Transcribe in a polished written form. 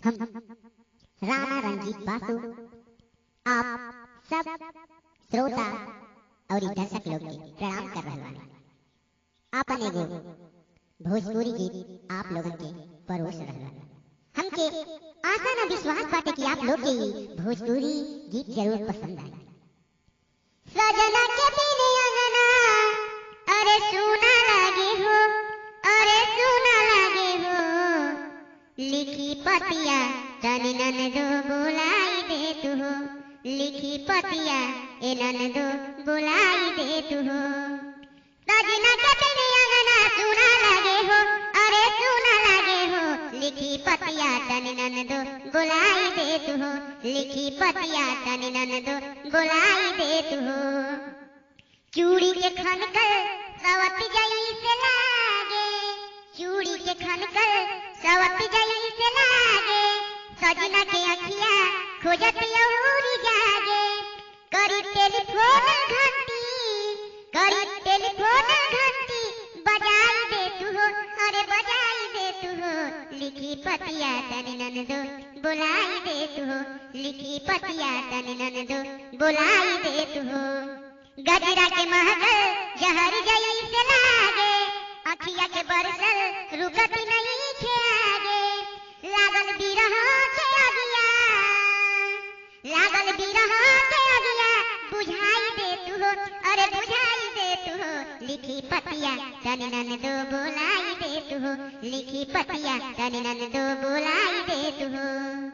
हम राणा रंजीत बासु आप सब श्रोता और दर्शक लोग के प्रणाम कर रहे हैं। आपन एगो भोजपुरी गीत आप लोगन के परोस रहे हैं। हमके आशा न विश्वास बाटे कि आप लोग के भोजपुरी गीत जरूर पसंद आए। सजना के बिन अंगना अरे सुना लगे हो, अरे सुना लगे हो, लिखी पतिया तन ननदो बुलाई दे तू हो, लिखी पतिया ए ननदो बुलाई दे तू हो। सजना के बिन अंगना सुना लगे हो, अरे सुना लगे हो, लिखी पतिया तन ननदो बुलाई दे तू हो, लिखी पतिया तन ननदो बुलाई दे तू हो। चूड़ी के खनकर सवत जई से लागे, चूड़ी के खनकर सवत जई से लागे, सजना के अखिया खोजत औरी जागे, करी टेलीफोन घंटी, करी टेलीफोन घंटी, बजाई दे तू हो, अरे बजाई दे तू हो, लिखी पतिया तन ननदो बुलाई दे तू हो, लिखी पतिया तन ननदो बुलाई दे तू हो। गजरा के महगल जहर जई से लागे, अखिया के बरसल रुकत नहीं खे आगे, लागल बिरह के अगिया, लागल बिरह के अगिया, बुझाई दे तू हो, अरे बुझाई दे तू हो, लिखी पतिया तन ननदो बुलाई दे तू हो, लिखी पतिया तन ननदो बुलाई दे तू हो।